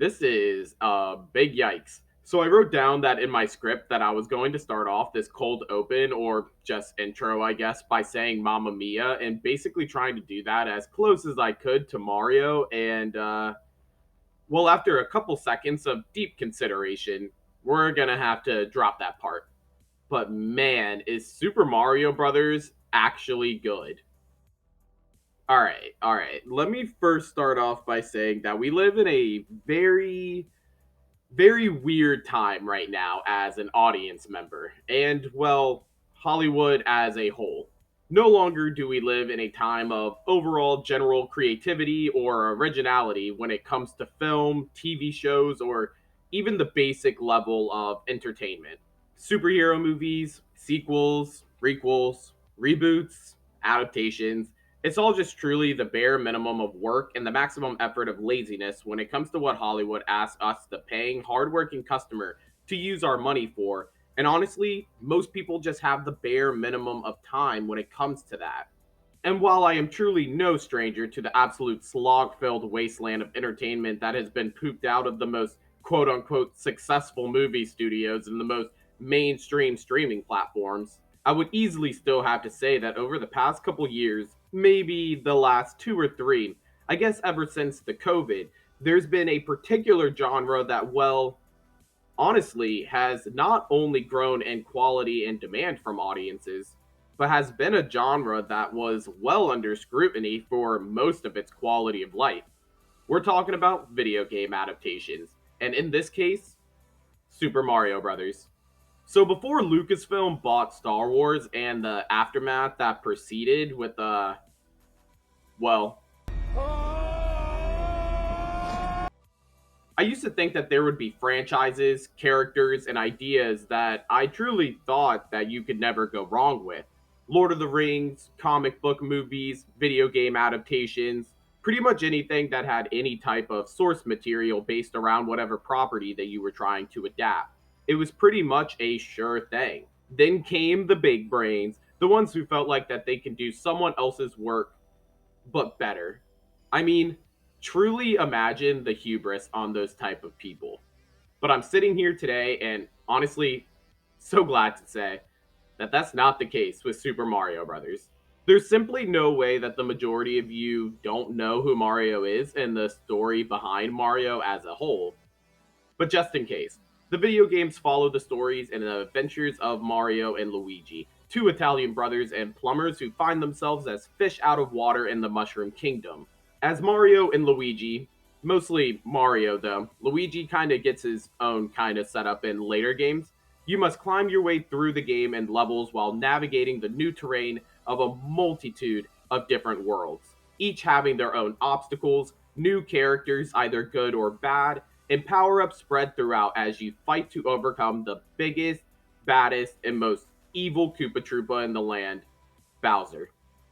This is a big yikes. So I wrote down that in my script that I was going to start off this cold open or just intro, I guess, by saying Mamma Mia and basically trying to do that as close as I could to Mario. And well, after a couple seconds of deep consideration, we're gonna have to drop that part. But man, is Super Mario Brothers actually good? All right. Let me first start off by saying that we live in a very weird time right now as an audience member, and well, Hollywood as a whole. No longer do we live in a time of overall general creativity or originality when it comes to film, TV shows, or even the basic level of entertainment. Superhero movies, sequels, prequels, reboots, adaptations, it's all just truly the bare minimum of work and the maximum effort of laziness when it comes to what Hollywood asks us, the paying, hardworking customer, to use our money for. And honestly, most people just have the bare minimum of time when it comes to that. And while I am truly no stranger to the absolute slog filled wasteland of entertainment that has been pooped out of the most quote unquote successful movie studios and the most mainstream streaming platforms, I would easily still have to say that over the past couple years, maybe the last two or three, I guess ever since the COVID, there's been a particular genre that, well, honestly has not only grown in quality and demand from audiences, but has been a genre that was well under scrutiny for most of its quality of life. We're talking about video game adaptations, and in this case, Super Mario Brothers. So before Lucasfilm bought Star Wars and the aftermath that proceeded with well, I used to think that there would be franchises, characters, and ideas that I truly thought that you could never go wrong with. Lord of the Rings, comic book movies, video game adaptations, pretty much anything that had any type of source material based around whatever property that you were trying to adapt. It was pretty much a sure thing. Then came the big brains, the ones who felt like that they can do someone else's work but better. I mean, truly imagine the hubris on those type of people. But I'm sitting here today and honestly so glad to say that that's not the case with Super Mario Brothers. There's simply no way that the majority of you don't know who Mario is and the story behind Mario as a whole. But just in case, the video games follow the stories and the adventures of Mario and Luigi, two Italian brothers and plumbers who find themselves as fish out of water in the Mushroom Kingdom. As Mario and Luigi, mostly Mario though, Luigi kind of gets his own kind of setup in later games. You must climb your way through the game and levels while navigating the new terrain of a multitude of different worlds, each having their own obstacles, new characters, either good or bad, and power ups spread throughout as you fight to overcome the biggest, baddest, and most evil Koopa Troopa in the land, Bowser.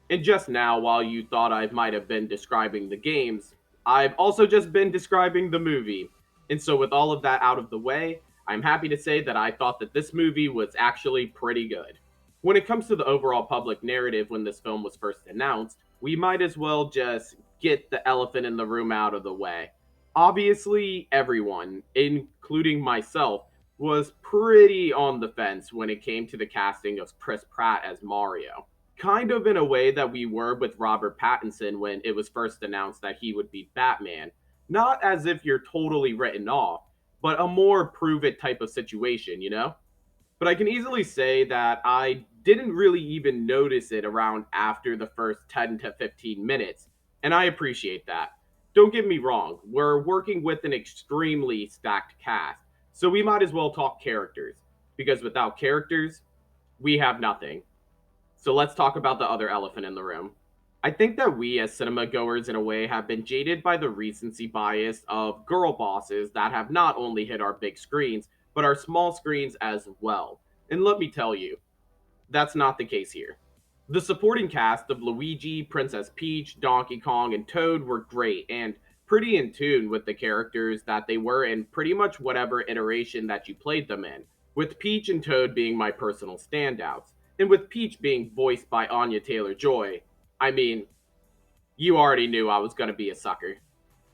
And just now, while you thought I might have been describing the games, I've also just been describing the movie. And so, with all of that out of the way, I'm happy to say that I thought that this movie was actually pretty good. When it comes to the overall public narrative when this film was first announced, we might as well just get the elephant in the room out of the way. Obviously, everyone, including myself, was pretty on the fence when it came to the casting of Chris Pratt as Mario. Kind of in a way that we were with Robert Pattinson when it was first announced that he would be Batman. Not as if you're totally written off, but a more prove it type of situation, you know? But I can easily say that I didn't really even notice it around after the first 10 to 15 minutes, and I appreciate that. Don't get me wrong, we're working with an extremely stacked cast, so we might as well talk characters, because without characters, we have nothing. So let's talk about the other elephant in the room. I think that we as cinema goers in a way have been jaded by the recency bias of girl bosses that have not only hit our big screens, but our small screens as well. And let me tell you, that's not the case here. The supporting cast of Luigi, Princess Peach, Donkey Kong, and Toad were great and pretty in tune with the characters that they were in pretty much whatever iteration that you played them in, with Peach and Toad being my personal standouts, and with Peach being voiced by Anya Taylor Joy. I mean, you already knew I was going to be a sucker.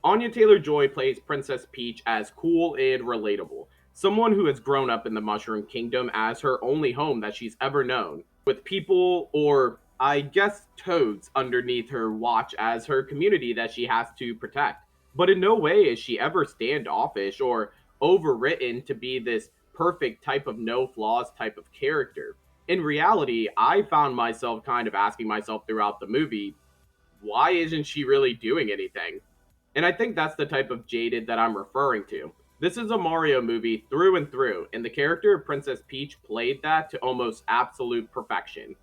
Anya Taylor Joy plays Princess Peach as cool and relatable, someone who has grown up in the Mushroom Kingdom as her only home that she's ever known, with people, or I guess toads, underneath her watch as her community that she has to protect. But in no way is she ever standoffish or overwritten to be this perfect type of no flaws type of character. In reality, I found myself kind of asking myself throughout the movie, why isn't she really doing anything? And I think that's the type of jaded that I'm referring to. This is a Mario movie through and through, and the character of Princess Peach played that to almost absolute perfection.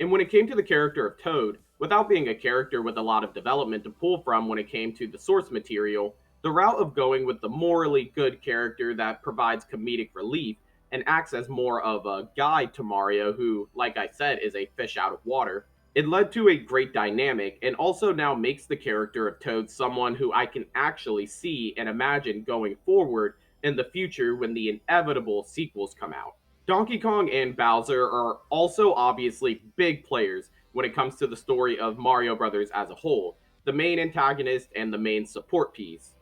And when it came to the character of Toad, without being a character with a lot of development to pull from when it came to the source material, the route of going with the morally good character that provides comedic relief and acts as more of a guide to Mario, who, like I said, is a fish out of water, it led to a great dynamic and also now makes the character of Toad someone who I can actually see and imagine going forward in the future when the inevitable sequels come out. Donkey Kong and Bowser are also obviously big players when it comes to the story of Mario Brothers as a whole, the main antagonist and the main support piece.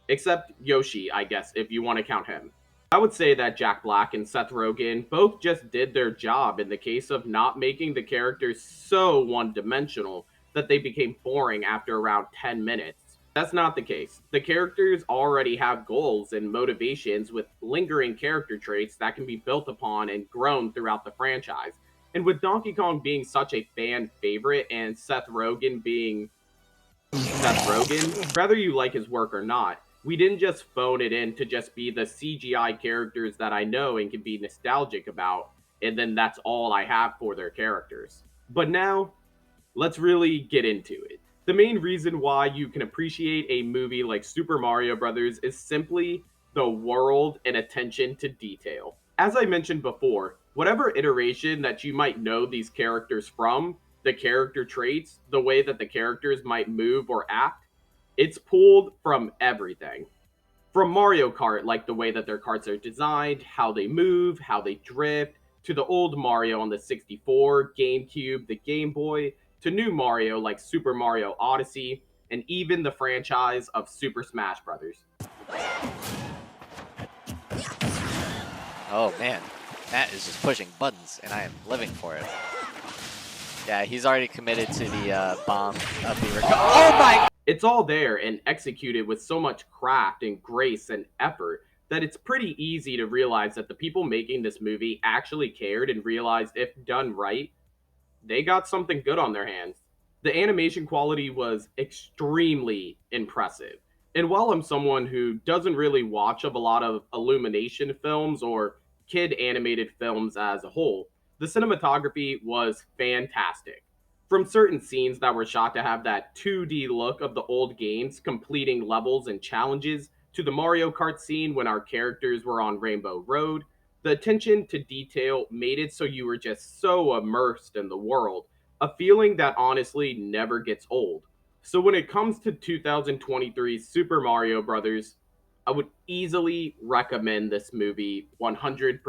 Except Yoshi, I guess, if you want to count him. I would say that Jack Black and Seth Rogen both just did their job in the case of not making the characters so one dimensional that they became boring after around 10 minutes. That's not the case. The characters already have goals and motivations with lingering character traits that can be built upon and grown throughout the franchise. And with Donkey Kong being such a fan favorite and Seth Rogen being Seth Rogen, whether you like his work or not, we didn't just phone it in to just be the CGI characters that I know and can be nostalgic about, and then that's all I have for their characters. But now, let's really get into it. The main reason why you can appreciate a movie like Super Mario Bros. Is simply the world and attention to detail. As I mentioned before, whatever iteration that you might know these characters from, the character traits, the way that the characters might move or act, it's pulled from everything. From Mario Kart, like the way that their karts are designed, how they move, how they drift, to the old Mario on the 64, GameCube, the Game Boy, to new Mario like Super Mario Odyssey, and even the franchise of Super Smash Bros. Oh man, Matt is just pushing buttons, and I am living for it. Yeah, he's already committed to the bomb of the Oh my! It's all there and executed with so much craft and grace and effort that it's pretty easy to realize that the people making this movie actually cared and realized if done right, they got something good on their hands. The animation quality was extremely impressive. And while I'm someone who doesn't really watch of a lot of Illumination films or kid animated films as a whole, the cinematography was fantastic. From certain scenes that were shot to have that 2D look of the old games completing levels and challenges, to the Mario Kart scene when our characters were on Rainbow Road, the attention to detail made it so you were just so immersed in the world, a feeling that honestly never gets old. So when it comes to 2023 Super Mario Brothers, I would easily recommend this movie 100%.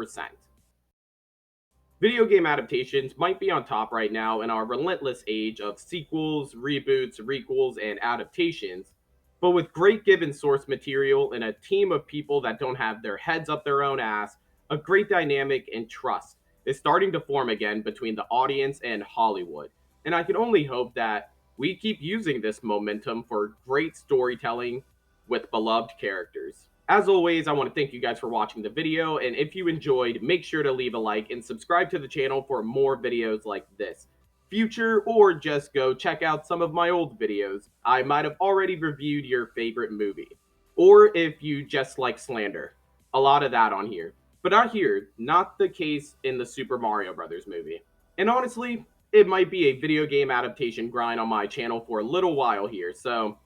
Video game adaptations might be on top right now in our relentless age of sequels, reboots, requels, and adaptations, but with great given source material and a team of people that don't have their heads up their own ass, a great dynamic and trust is starting to form again between the audience and Hollywood. And I can only hope that we keep using this momentum for great storytelling with beloved characters. As always, I want to thank you guys for watching the video, and if you enjoyed, make sure to leave a like and subscribe to the channel for more videos like this. Future, or just go check out some of my old videos. I might have already reviewed your favorite movie. Or if you just like slander. A lot of that on here. But not here, not the case in the Super Mario Brothers movie. And honestly, it might be a video game adaptation grind on my channel for a little while here, so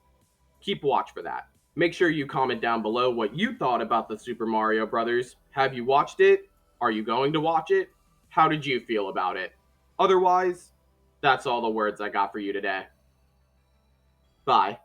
keep watch for that. Make sure you comment down below what you thought about the Super Mario Brothers. Have you watched it? Are you going to watch it? How did you feel about it? Otherwise, that's all the words I got for you today. Bye.